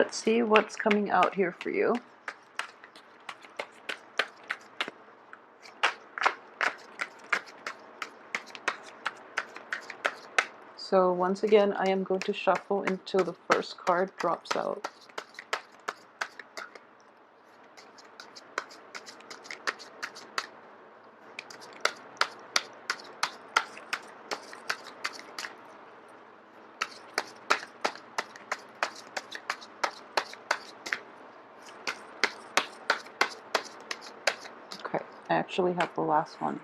Let's see what's coming out here for you. So once again, I am going to shuffle until the first card drops out. Okay, I actually have the last one.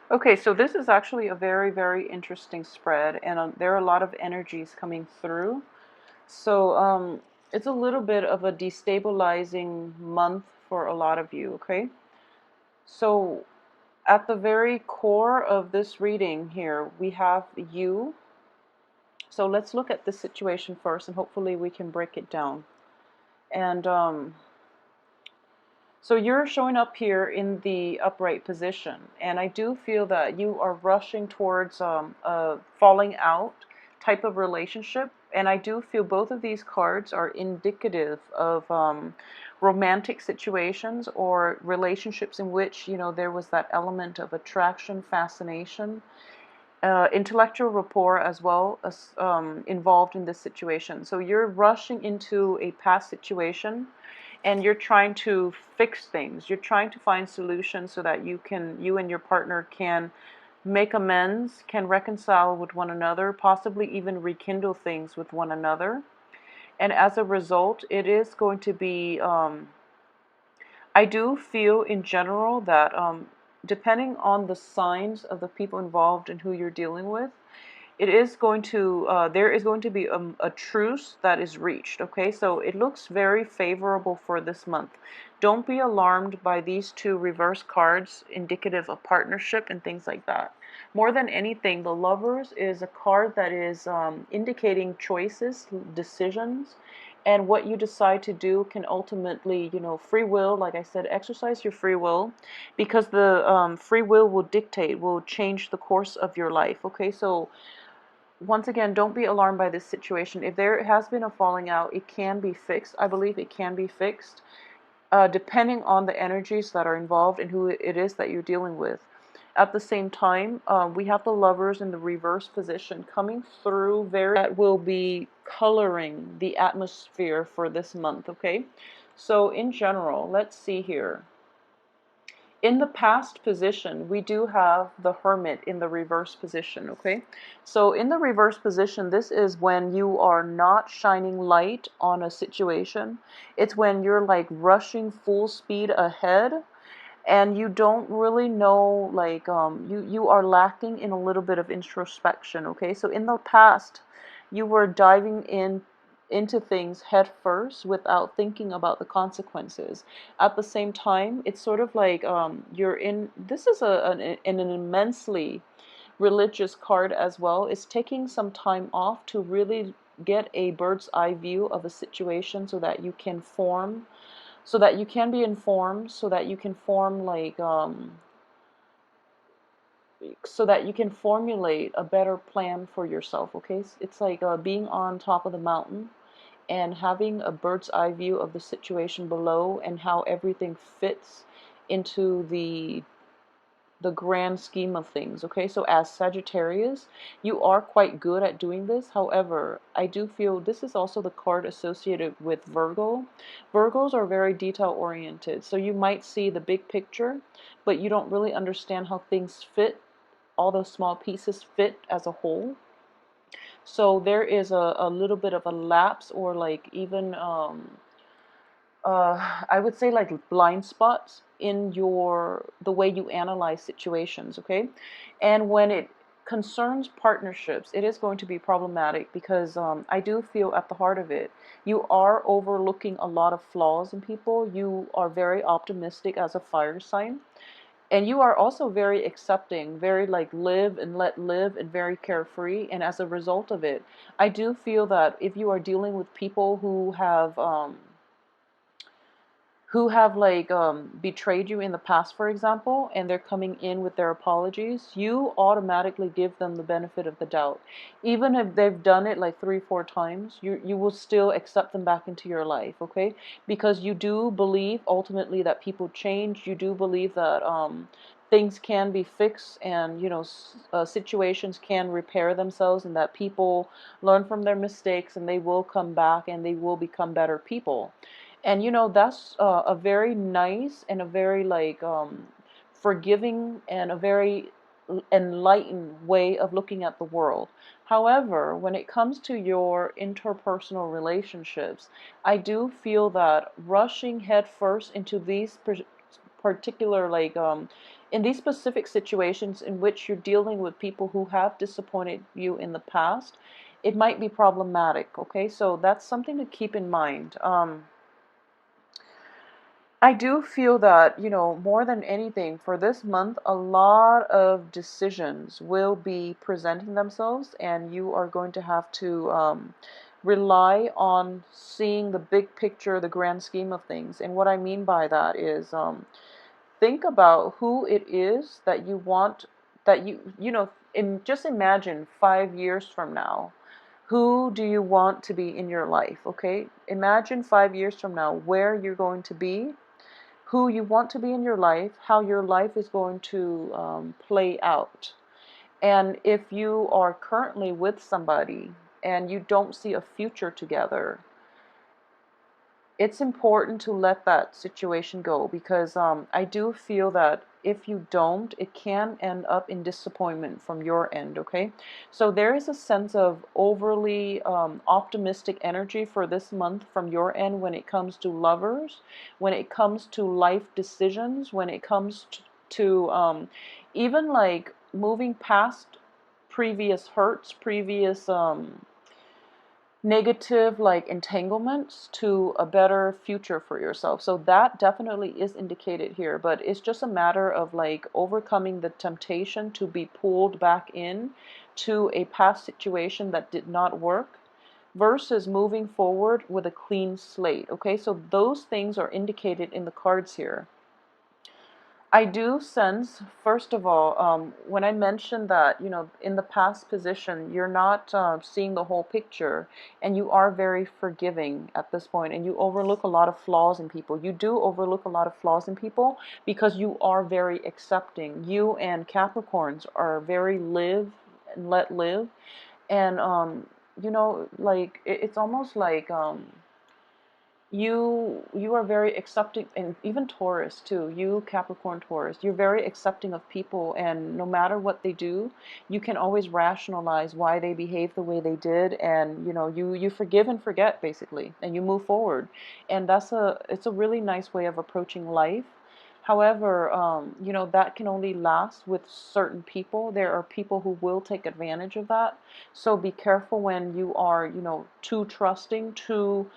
Okay, so this is actually a very, very interesting spread, and there are a lot of energies coming through. So it's a little bit of a destabilizing month for a lot of you, okay? So at the very core of this reading here, we have you. So let's look at this situation first, and hopefully we can break it down. And so you're showing up here in the upright position, and I do feel that you are rushing towards a falling out type of relationship, and I do feel both of these cards are indicative of romantic situations or relationships in which, you know, there was that element of attraction, fascination, intellectual rapport as well as involved in this situation. So you're rushing into a past situation and you're trying to fix things. You're trying to find solutions so that you and your partner can make amends, can reconcile with one another, possibly even rekindle things with one another. And as a result, it is going to be, I do feel in general that depending on the signs of the people involved and who you're dealing with, it is going to there is going to be a truce that is reached. Okay, so it looks very favorable for this month. Don't be alarmed by these two reverse cards indicative of partnership and things like that. More than anything, the Lovers is a card that is indicating choices, decisions, and what you decide to do can ultimately, you know, free will, like I said, exercise your free will, because the free will dictate, will change the course of your life. Okay, so once again, don't be alarmed by this situation. If there has been a falling out, it can be fixed. I believe it can be fixed, depending on the energies that are involved and who it is that you're dealing with. At the same time, we have the Lovers in the reverse position coming through that will be coloring the atmosphere for this month, okay? So in general, let's see here. In the past position, we do have the Hermit in the reverse position, okay? So in the reverse position, this is when you are not shining light on a situation. It's when you're like rushing full speed ahead and you don't really know, like, you are lacking in a little bit of introspection, okay? So in the past, you were diving into things head first without thinking about the consequences. At the same time, it's sort of like you're in, this is an immensely religious card as well. It's taking some time off to really get a bird's eye view of a situation so that you can form, so that you can be informed, so that you can form like so that you can formulate a better plan for yourself. Okay, it's like being on top of the mountain and having a bird's eye view of the situation below and how everything fits into the grand scheme of things. Okay, so as Sagittarius, you are quite good at doing this. However, I do feel this is also the card associated with Virgo. Virgos are very detail oriented, so you might see the big picture, but you don't really understand how things fit, all those small pieces fit as a whole. So there is a little bit of a lapse, or like even I would say like blind spots in the way you analyze situations, okay? And when it concerns partnerships, it is going to be problematic because I do feel at the heart of it, you are overlooking a lot of flaws in people. You are very optimistic as a fire sign. And you are also very accepting, very like live and let live, and very carefree. And as a result of it, I do feel that if you are dealing with people who have like betrayed you in the past, for example, and they're coming in with their apologies, you automatically give them the benefit of the doubt. Even if they've done it like 3 4 times, you will still accept them back into your life, okay? Because you do believe ultimately that people change. You do believe that things can be fixed, and situations can repair themselves, and that people learn from their mistakes and they will come back and they will become better people. And that's a very nice and a very like forgiving and a very enlightened way of looking at the world. However, when it comes to your interpersonal relationships, I do feel that rushing headfirst into these particular like in these specific situations in which you're dealing with people who have disappointed you in the past, it might be problematic. Okay, so that's something to keep in mind. I do feel that, more than anything, for this month, a lot of decisions will be presenting themselves, and you are going to have to rely on seeing the big picture, the grand scheme of things. And what I mean by that is think about who it is that you want, that just imagine 5 years from now. Who do you want to be in your life? Okay, imagine 5 years from now where you're going to be, who you want to be in your life, how your life is going to play out. And if you are currently with somebody and you don't see a future together, it's important to let that situation go, because I do feel that if you don't, it can end up in disappointment from your end, okay? So there is a sense of overly optimistic energy for this month from your end when it comes to lovers, when it comes to life decisions, when it comes to even like moving past previous hurts, previous negative like entanglements to a better future for yourself. So that definitely is indicated here, but it's just a matter of like overcoming the temptation to be pulled back in to a past situation that did not work versus moving forward with a clean slate. Okay, so those things are indicated in the cards here. I do sense, first of all, when I mentioned that, in the past position, you're not seeing the whole picture, and you are very forgiving at this point, and you overlook a lot of flaws in people. You do overlook a lot of flaws in people because you are very accepting. You and Capricorns are very live and let live, and, like, it's almost like, you are very accepting, and even Taurus too, you Capricorn Taurus, you're very accepting of people, and no matter what they do, you can always rationalize why they behave the way they did, and you forgive and forget basically, and you move forward. And it's a really nice way of approaching life. However, that can only last with certain people. There are people who will take advantage of that. So be careful when you are, too trusting, too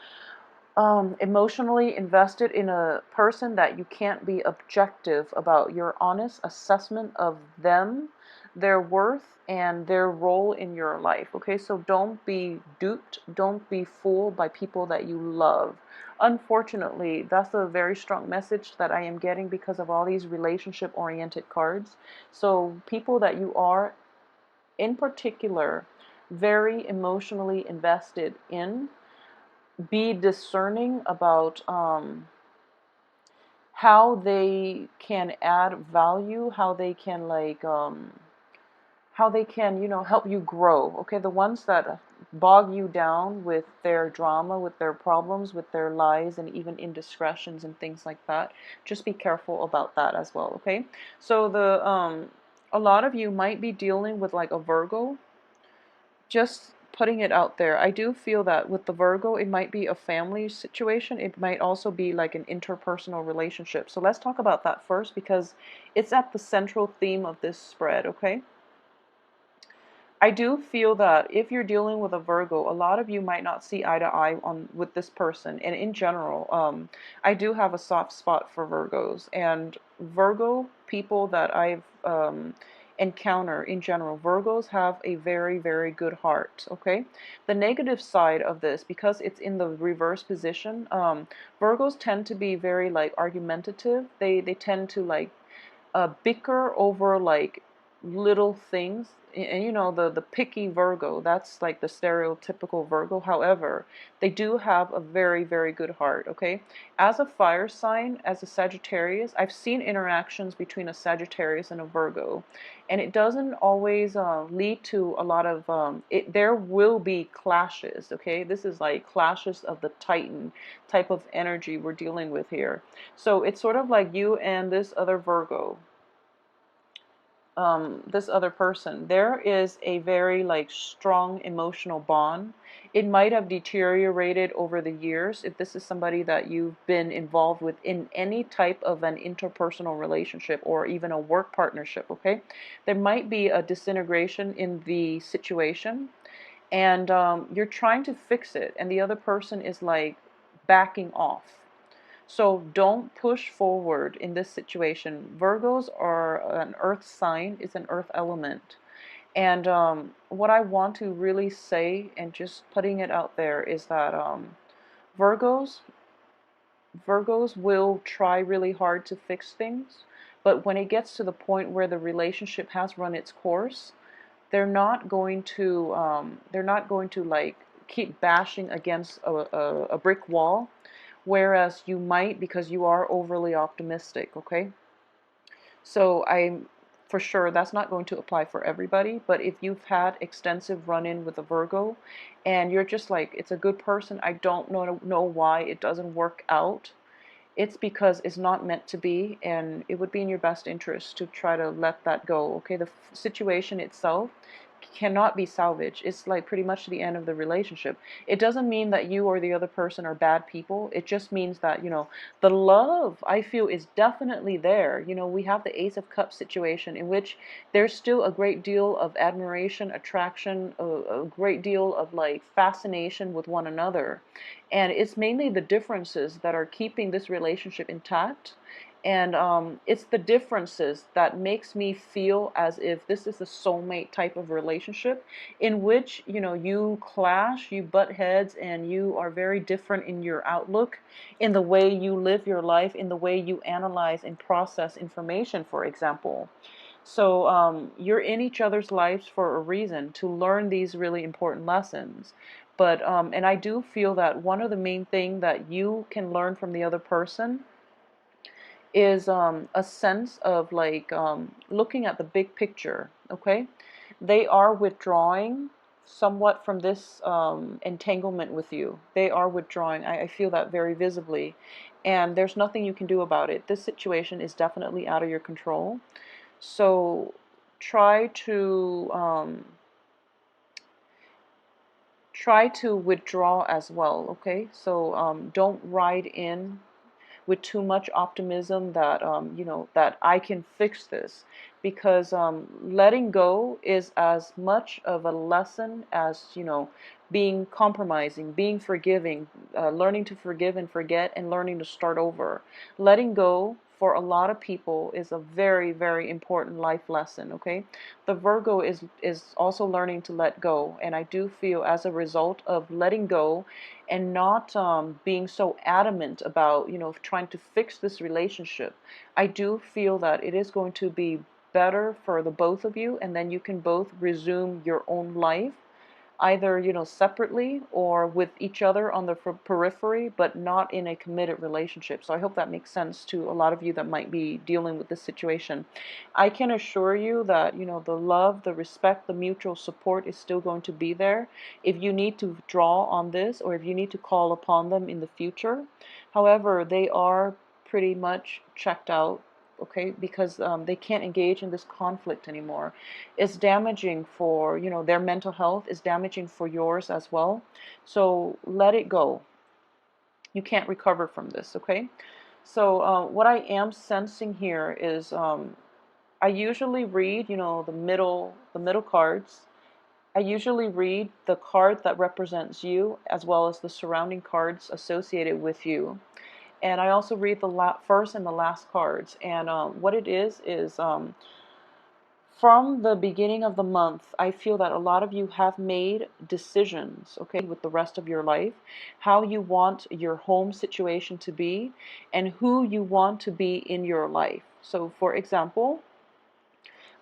emotionally invested in a person, that you can't be objective about your honest assessment of them, their worth, and their role in your life. Okay, so don't be duped, don't be fooled by people that you love. Unfortunately, that's a very strong message that I am getting because of all these relationship oriented cards. So people that you are in particular very emotionally invested in, be discerning about how they can add value, how they can like how they can help you grow. Okay, the ones that bog you down with their drama, with their problems, with their lies, and even indiscretions and things like that, just be careful about that as well. Okay, so the a lot of you might be dealing with like a Virgo. Just putting it out there. I do feel that with the Virgo, it might be a family situation. It might also be like an interpersonal relationship. So let's talk about that first, because it's at the central theme of this spread, okay? I do feel that if you're dealing with a Virgo, a lot of you might not see eye to eye on with this person. And in general, I do have a soft spot for Virgos, and Virgo people that I've encounter in general, Virgos have a very, very good heart. Okay, the negative side of this, because it's in the reverse position, Virgos tend to be very like argumentative. They tend to like bicker over like little things. And you know, the picky Virgo, that's like the stereotypical Virgo. However, they do have a very, very good heart. Okay, as a fire sign, as a Sagittarius, I've seen interactions between a Sagittarius and a Virgo, and it doesn't always lead to a lot of there will be clashes. Okay, this is like clashes of the Titan type of energy we're dealing with here. So it's sort of like you and this other Virgo, this other person, there is a very like strong emotional bond. It might have deteriorated over the years if this is somebody that you've been involved with in any type of an interpersonal relationship or even a work partnership. Okay, there might be a disintegration in the situation, and you're trying to fix it, and the other person is like backing off. So don't push forward in this situation. Virgos are an earth sign, it's an earth element. And what I want to really say, and just putting it out there, is that Virgos, Virgos will try really hard to fix things, but when it gets to the point where the relationship has run its course, they're not going to like keep bashing against a brick wall, whereas you might, because you are overly optimistic. Okay, so I'm for sure that's not going to apply for everybody, but if you've had extensive run-in with a Virgo and you're just like, it's a good person, I don't know why it doesn't work out, it's because it's not meant to be, and it would be in your best interest to try to let that go. Okay, the situation itself cannot be salvaged. It's like pretty much the end of the relationship. It doesn't mean that you or the other person are bad people. It just means that, you know, the love, I feel, is definitely there. You know, we have the Ace of Cups situation in which there's still a great deal of admiration, attraction, a great deal of like fascination with one another. And it's mainly the differences that are keeping this relationship intact. And it's the differences that makes me feel as if this is a soulmate type of relationship in which, you know, you clash, you butt heads, and you are very different in your outlook, in the way you live your life, in the way you analyze and process information, for example. So you're in each other's lives for a reason, to learn these really important lessons. But and I do feel that one of the main thing that you can learn from the other person is a sense of like looking at the big picture. Okay, they are withdrawing somewhat from this entanglement with you. They are withdrawing. I feel that very visibly, and there's nothing you can do about it. This situation is definitely out of your control. So try to withdraw as well. Okay, so don't ride in with too much optimism that you know, that I can fix this, because letting go is as much of a lesson as, you know, being compromising, being forgiving, learning to forgive and forget, and learning to start over. Letting go for a lot of people is a very, very important life lesson. Okay, the Virgo is also learning to let go, and I do feel as a result of letting go and not being so adamant about, you know, trying to fix this relationship, I do feel that it is going to be better for the both of you, and then you can both resume your own life, either, you know, separately or with each other on the periphery, but not in a committed relationship. So I hope that makes sense to a lot of you that might be dealing with this situation. I can assure you that, you know, the love, the respect, the mutual support is still going to be there if you need to draw on this, or if you need to call upon them in the future. However, they are pretty much checked out. Okay, because they can't engage in this conflict anymore. It's damaging for, you know, their mental health, is damaging for yours as well. So let it go. You can't recover from this. Okay, so what I am sensing here is I usually read, you know, the middle cards, I usually read the card that represents you as well as the surrounding cards associated with you. And I also read the first and the last cards. And what it is from the beginning of the month, I feel that a lot of you have made decisions, okay, with the rest of your life, how you want your home situation to be and who you want to be in your life. So, for example,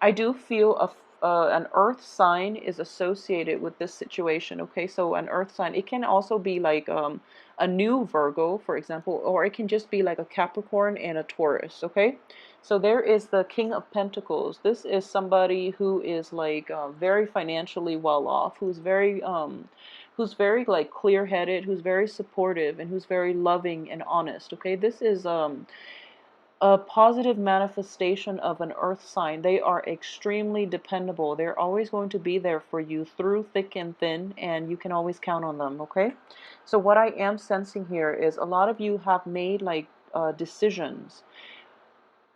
I do feel an earth sign is associated with this situation. Okay, so an earth sign, it can also be like a new Virgo, for example, or it can just be like a Capricorn and a Taurus. Okay, so there is the King of Pentacles. This is somebody who is like very financially well off, who's very like clear-headed, who's very supportive, and who's very loving and honest. Okay, this is a positive manifestation of an earth sign. They are extremely dependable. They're always going to be there for you through thick and thin, and you can always count on them, okay? So what I am sensing here is a lot of you have made like decisions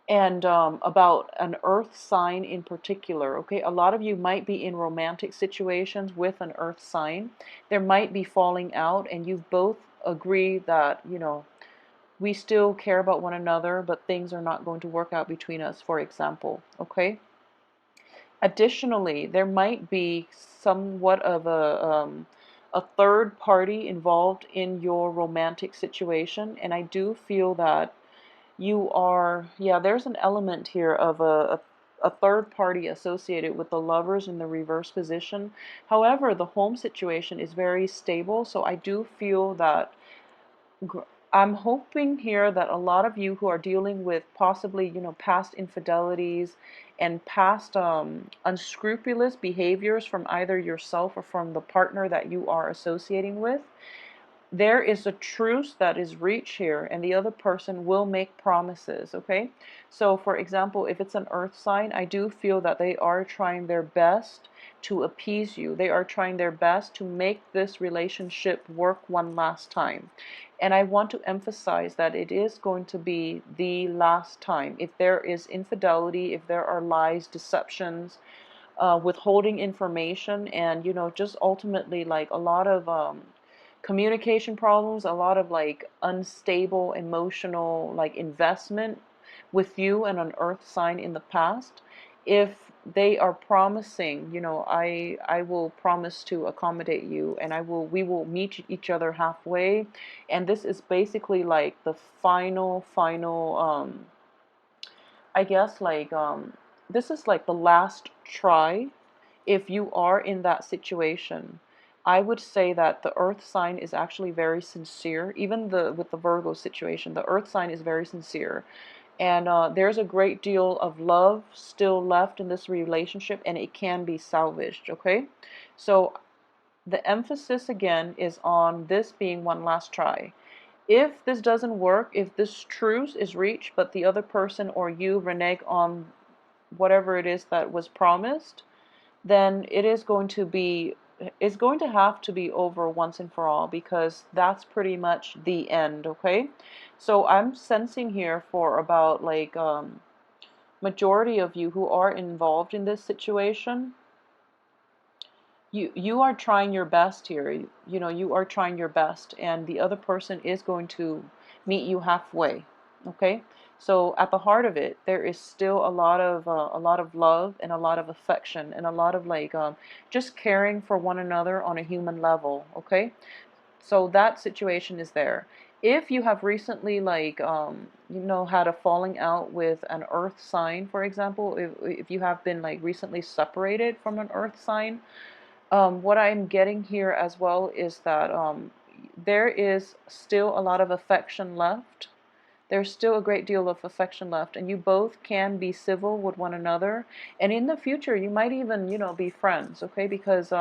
and about an earth sign in particular. Okay, a lot of you might be in romantic situations with an earth sign. There might be falling out, and you both agree that, you know, we still care about one another, but things are not going to work out between us, for example. Okay. Additionally, there might be somewhat of a third party involved in your romantic situation, and I do feel that you are, yeah, there's an element here of a third party associated with the lovers in the reverse position. However, the home situation is very stable, so I do feel that I'm hoping here that a lot of you who are dealing with possibly, you know, past infidelities and past unscrupulous behaviors from either yourself or from the partner that you are associating with, there is a truce that is reached here, and the other person will make promises, okay? So, for example, if it's an earth sign, I do feel that they are trying their best to appease you. They are trying their best to make this relationship work one last time. And I want to emphasize that it is going to be the last time. If there is infidelity, if there are lies, deceptions, withholding information, and, you know, just ultimately like a lot of communication problems, a lot of like unstable emotional like investment with you and an earth sign in the past, if they are promising, you know, I will promise to accommodate you, and we will meet each other halfway, and this is basically like the final I guess like this is like the last try. If you are in that situation, I would say that the earth sign is actually very sincere. Even with the Virgo situation, the earth sign is very sincere. And there's a great deal of love still left in this relationship, and it can be salvaged, okay? So the emphasis again is on this being one last try. If this doesn't work, if this truce is reached, but the other person or you renege on whatever it is that was promised, then it's going to have to be over once and for all, because that's pretty much the end, okay? So I'm sensing here for about like majority of you who are involved in this situation, you are trying your best here. You know, you are trying your best, and the other person is going to meet you halfway, okay? So at the heart of it, there is still a lot of love and a lot of affection and a lot of like just caring for one another on a human level, okay? So that situation is there. If you have recently like you know, had a falling out with an earth sign, for example, if you have been like recently separated from an earth sign, what I'm getting here as well is that there is still a lot of affection left. There's still a great deal of affection left, and you both can be civil with one another. And in the future, you might even, you know, be friends, okay? Because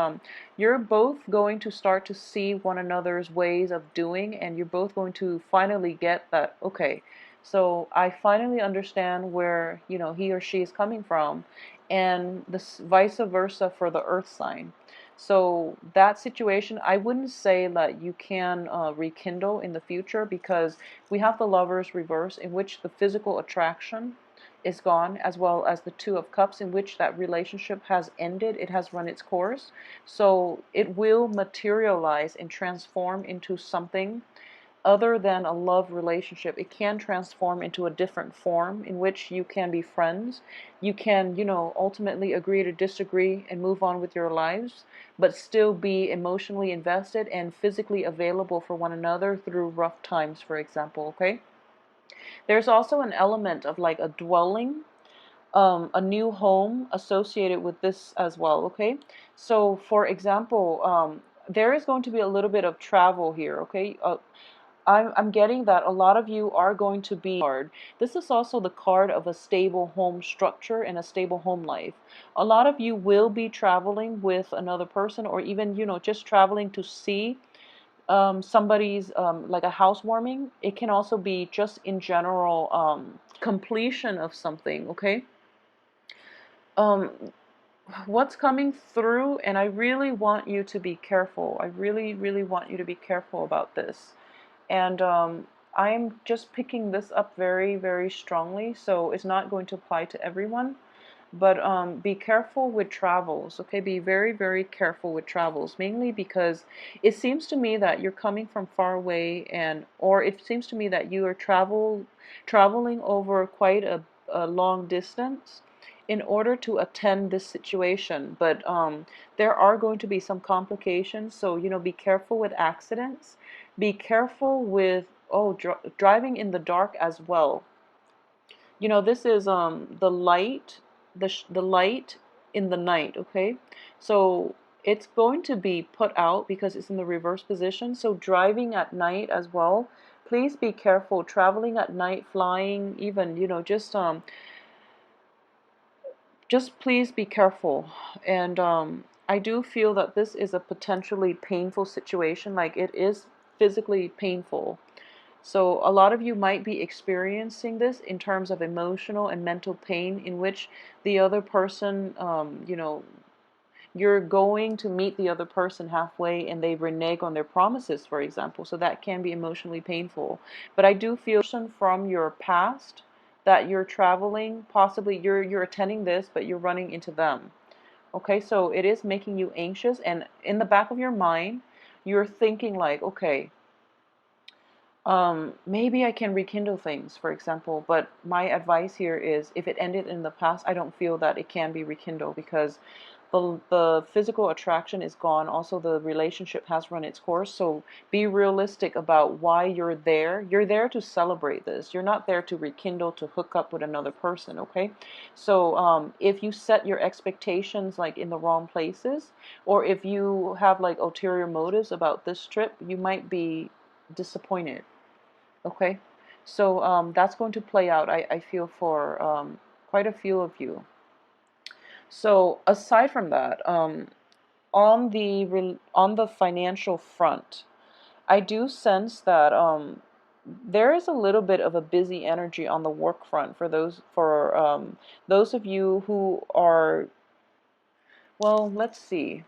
you're both going to start to see one another's ways of doing, and you're both going to finally get that, okay, so I finally understand where, you know, he or she is coming from, and this vice versa for the earth sign. So that situation, I wouldn't say that you can rekindle in the future, because we have the lovers reverse, in which the physical attraction is gone, as well as the Two of Cups, in which that relationship has ended. It has run its course. So it will materialize and transform into something other than a love relationship. It can transform into a different form in which you can be friends. You can, ultimately agree to disagree and move on with your lives, but still be emotionally invested and physically available for one another through rough times, for example, okay? There's also an element of like a dwelling, a new home associated with this as well, okay? So, for example, there is going to be a little bit of travel here, okay? I'm getting that a lot of you are going to be hard. This is also the card of a stable home structure and a stable home life. A lot of you will be traveling with another person, or even, just traveling to see somebody's, like a housewarming. It can also be just in general, completion of something, okay? Um, what's coming through, and I really want you to be careful. I really, really want you to be careful about this. And I'm just picking this up very, very strongly, so it's not going to apply to everyone. But be careful with travels, okay? Be very, very careful with travels, mainly because it seems to me that you're coming from far away, or it seems to me that you are traveling over quite a long distance in order to attend this situation. But there are going to be some complications, so be careful with accidents. Be careful with driving in the dark as well. This is the light, the light in the night, okay? So it's going to be put out because it's in the reverse position. So driving at night as well, please be careful. Traveling at night, flying, even, just please be careful. And I do feel that this is a potentially painful situation. Like, it is physically painful. So a lot of you might be experiencing this in terms of emotional and mental pain, in which the other person, you're going to meet the other person halfway and they renege on their promises, for example. So that can be emotionally painful. But I do feel from your past that you're traveling, possibly you're attending this, but you're running into them. Okay, so it is making you anxious, and in the back of your mind, you're thinking like, okay, maybe I can rekindle things, for example, but my advice here is, if it ended in the past, I don't feel that it can be rekindled, because the physical attraction is gone. Also, the relationship has run its course. So be realistic about why you're there. You're there to celebrate this. You're not there to rekindle, to hook up with another person, okay? So if you set your expectations like in the wrong places, or if you have like ulterior motives about this trip, you might be disappointed. Okay, so that's going to play out, I feel, for quite a few of you. So aside from that, on the financial front, I do sense that there is a little bit of a busy energy on the work front for those of you who are, well, let's see.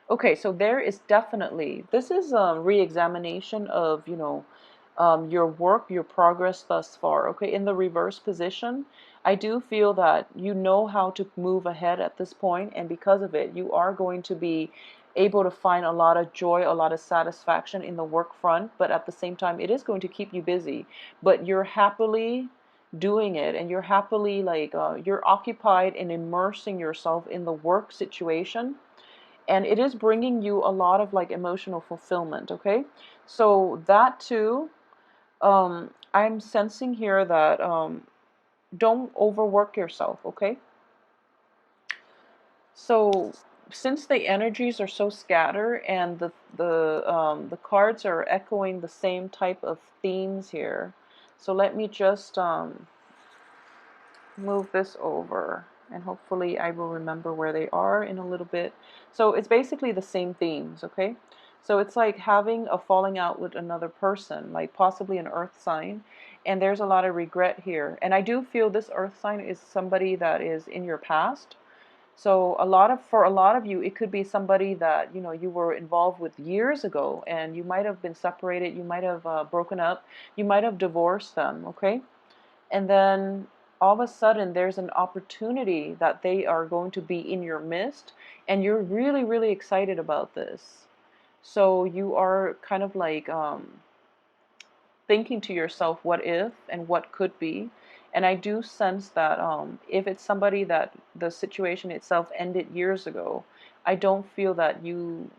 Okay, so there is definitely, this is a re-examination of, your work, your progress thus far. Okay, in the reverse position, I do feel that you know how to move ahead at this point, and because of it, you are going to be able to find a lot of joy, a lot of satisfaction in the work front, but at the same time, it is going to keep you busy, but you're happily doing it, and you're happily, like, you're occupied in immersing yourself in the work situation, and it is bringing you a lot of like emotional fulfillment. Okay, so that too, I'm sensing here that don't overwork yourself. Okay, so since the energies are so scattered, and the cards are echoing the same type of themes here, so let me just move this over, and hopefully I will remember where they are in a little bit. So it's basically the same themes, okay? So it's like having a falling out with another person, like possibly an earth sign, and there's a lot of regret here. And I do feel this earth sign is somebody that is in your past. So for a lot of you, it could be somebody that, you were involved with years ago, and you might have been separated, you might have broken up, you might have divorced them, okay? And then all of a sudden there's an opportunity that they are going to be in your midst, and you're really, really excited about this. So you are kind of like thinking to yourself, what if and what could be. And I do sense that if it's somebody that the situation itself ended years ago, I don't feel that you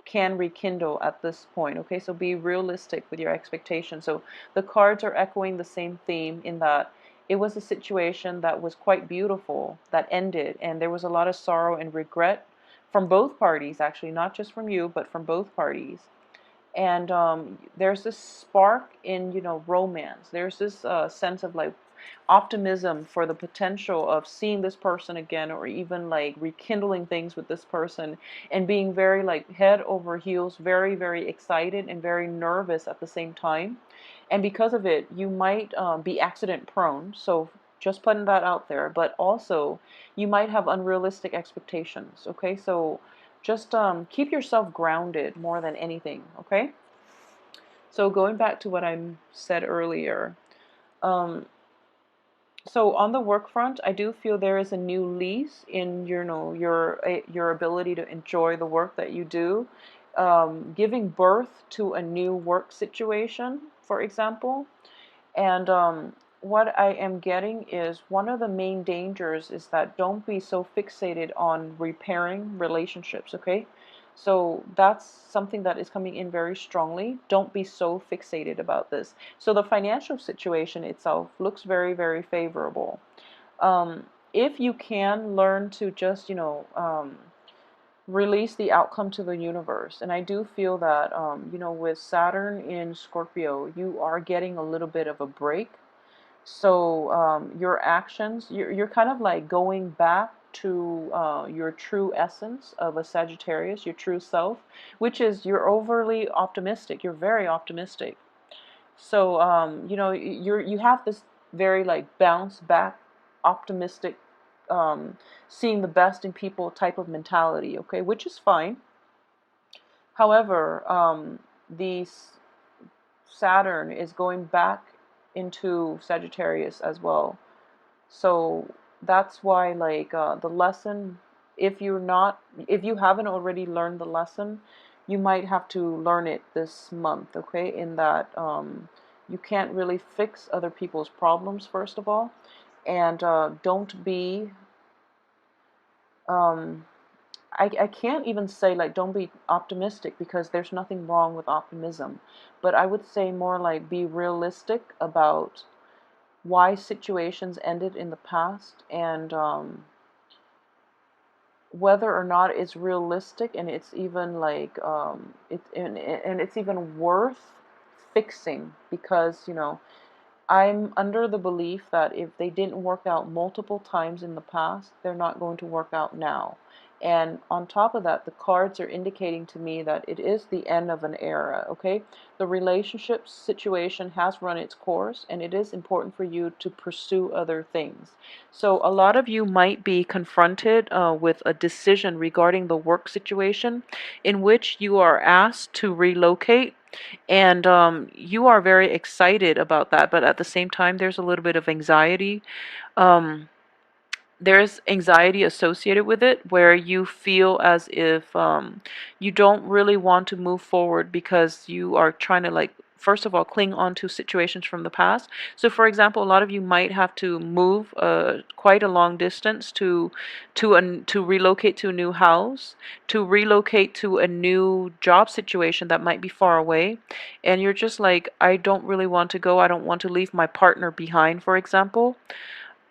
can rekindle at this point. Okay, so be realistic with your expectations. So the cards are echoing the same theme in that it was a situation that was quite beautiful that ended, and there was a lot of sorrow and regret from both parties, actually, not just from you, but from both parties. And there's this spark in, romance. There's this sense of like optimism for the potential of seeing this person again, or even like rekindling things with this person, and being very like head over heels, very, very excited and very nervous at the same time. And because of it, you might be accident prone. So just putting that out there. But also, you might have unrealistic expectations. Okay, so just keep yourself grounded more than anything. Okay, so going back to what I said earlier, um, so on the work front, I do feel there is a new lease in your ability to enjoy the work that you do. Giving birth to a new work situation, for example. And what I am getting is one of the main dangers is that don't be so fixated on repairing relationships, okay? So that's something that is coming in very strongly. Don't be so fixated about this. So the financial situation itself looks very, very favorable. If you can learn to just, release the outcome to the universe. And I do feel that, with Saturn in Scorpio, you are getting a little bit of a break. So your actions, you're kind of like going back to your true essence of a Sagittarius, your true self, which is you're overly optimistic. You're very optimistic. So you have this very like bounce back, optimistic, seeing the best in people type of mentality. Okay, which is fine. However, the Saturn is going back into Sagittarius as well. So that's why, like, the lesson, if you haven't already learned the lesson, you might have to learn it this month, okay? In that you can't really fix other people's problems, first of all, and don't be, um, I can't even say like don't be optimistic because there's nothing wrong with optimism, but I would say more like be realistic about why situations ended in the past, and whether or not it's realistic, and it's even like and it's even worth fixing, because I'm under the belief that if they didn't work out multiple times in the past, they're not going to work out now. And on top of that, the cards are indicating to me that it is the end of an era, okay? The relationship situation has run its course, and it is important for you to pursue other things. So a lot of you might be confronted with a decision regarding the work situation in which you are asked to relocate, and you are very excited about that, but at the same time, there's a little bit of anxiety. Um, there's anxiety associated with it where you feel as if you don't really want to move forward because you are trying to, like, first of all, cling on to situations from the past. So for example, a lot of you might have to move quite a long distance to relocate to a new house, to relocate to a new job situation that might be far away, and you're just like, I don't really want to go. I don't want to leave my partner behind, for example.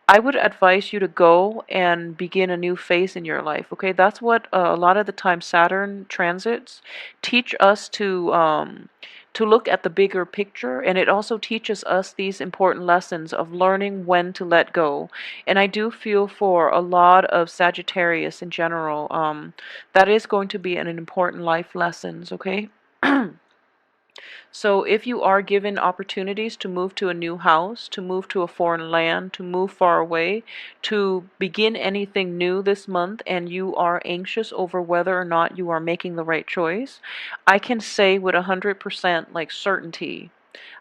I would advise you to go and begin a new phase in your life. Okay, that's what a lot of the time Saturn transits teach us to look at the bigger picture, and it also teaches us these important lessons of learning when to let go. And I do feel for a lot of Sagittarius in general, that is going to be an important life lessons. Okay. So if you are given opportunities to move to a new house, to move to a foreign land, to move far away, to begin anything new this month, and you are anxious over whether or not you are making the right choice, I can say with 100% like certainty,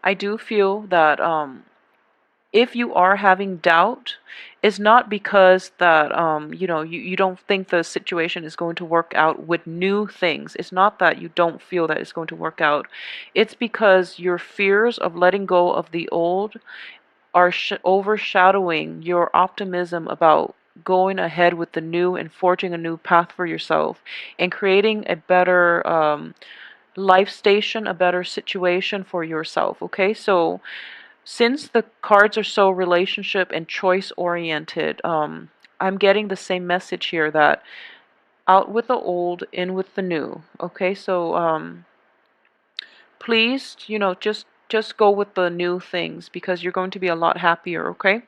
I do feel that if you are having doubt, it's not because that you don't think the situation is going to work out with new things. It's not that you don't feel that it's going to work out. It's because your fears of letting go of the old are overshadowing your optimism about going ahead with the new and forging a new path for yourself and creating a better life station, a better situation for yourself. Okay, so since the cards are so relationship and choice oriented, I'm getting the same message here that out with the old, in with the new. Okay, so please, just go with the new things because you're going to be a lot happier. Okay,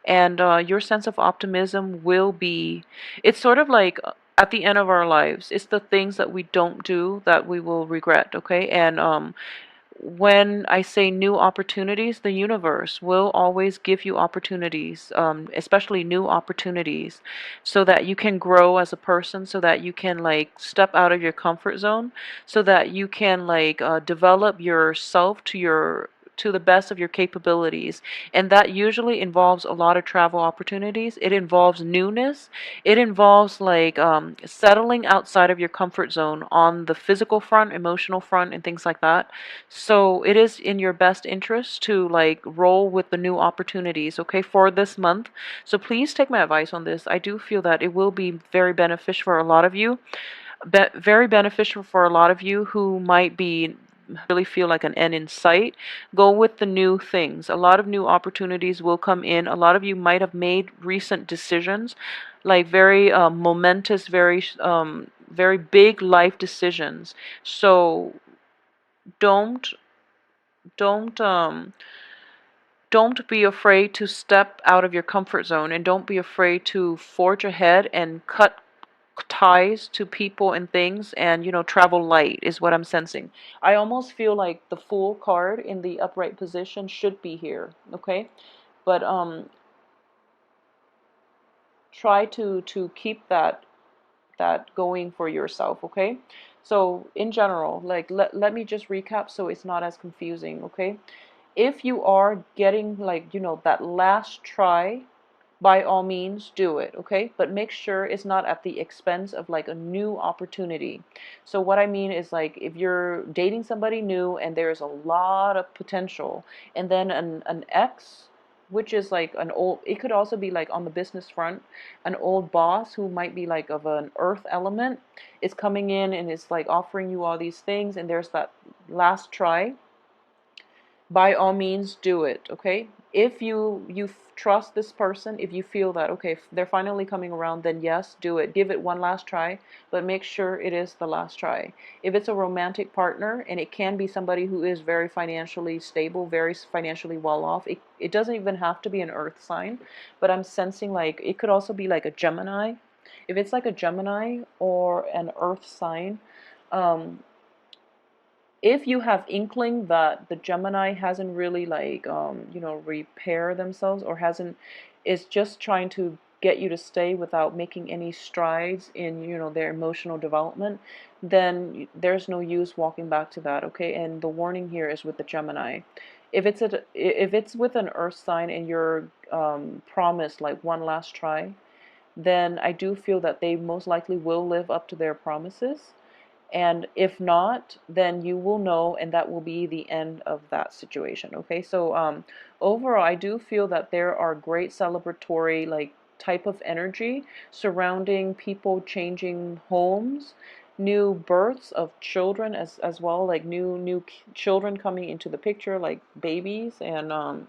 and your sense of optimism will be. It's sort of like. At the end of our lives, it's the things that we don't do that we will regret, okay? And when I say new opportunities, the universe will always give you opportunities, especially new opportunities, so that you can grow as a person, so that you can like step out of your comfort zone, so that you can like develop yourself to the best of your capabilities. And that usually involves a lot of travel opportunities. It involves newness. It involves like settling outside of your comfort zone on the physical front, emotional front, and things like that. So it is in your best interest to like roll with the new opportunities, okay, for this month. So please take my advice on this. I do feel that it will be very beneficial for a lot of you. Very beneficial for a lot of you who might be really feel like an end in sight. Go with the new things. A lot of new opportunities will come in. A lot of you might have made recent decisions, like very momentous, very big life decisions. So don't don't um don't be afraid to step out of your comfort zone, and don't be afraid to forge ahead and cut ties to people and things, and travel light is what I'm sensing. I almost feel like the Fool card in the upright position should be here, okay? But try to keep that going for yourself, okay? So in general, like let me just recap so it's not as confusing, okay? If you are getting like that last try, by all means do it, okay? But make sure it's not at the expense of like a new opportunity. So what I mean is, like, if you're dating somebody new and there's a lot of potential, and then an ex, which is like an old, it could also be like on the business front, an old boss who might be like of an earth element is coming in and is like offering you all these things, and there's that last try. By all means do it, okay? If you trust this person, if you feel that okay, they're finally coming around, then yes, do it. Give it one last try, but make sure it is the last try. If it's a romantic partner, and it can be somebody who is very financially stable, very financially well off, it doesn't even have to be an earth sign, but I'm sensing like it could also be like a Gemini. If it's like a Gemini or an earth sign, um, if you have inkling that the Gemini hasn't really like repair themselves, or hasn't, is just trying to get you to stay without making any strides in their emotional development, then there's no use walking back to that, okay? And the warning here is with the Gemini. If it's with an earth sign and you're promised like one last try, then I do feel that they most likely will live up to their promises. And if not, then you will know, and that will be the end of that situation. Okay, so overall, I do feel that there are great celebratory like type of energy surrounding people changing homes, new births of children as well, like new children coming into the picture, like babies, and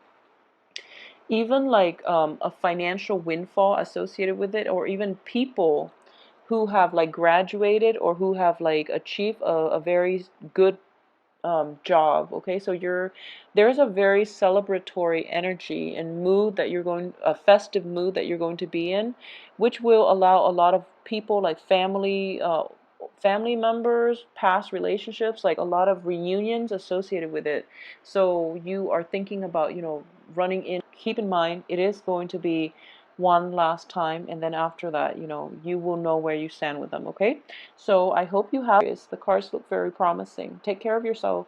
even like a financial windfall associated with it, or even people who have like graduated or who have like achieved a very good job. Okay, so there's a very celebratory energy and mood that you're going, a festive mood that you're going to be in, which will allow a lot of people, like family members, past relationships, like a lot of reunions associated with it. So you are thinking about running in. Keep in mind it is going to be one last time, and then after that you will know where you stand with them, okay? So I hope you have this. The cards look very promising. Take care of yourself.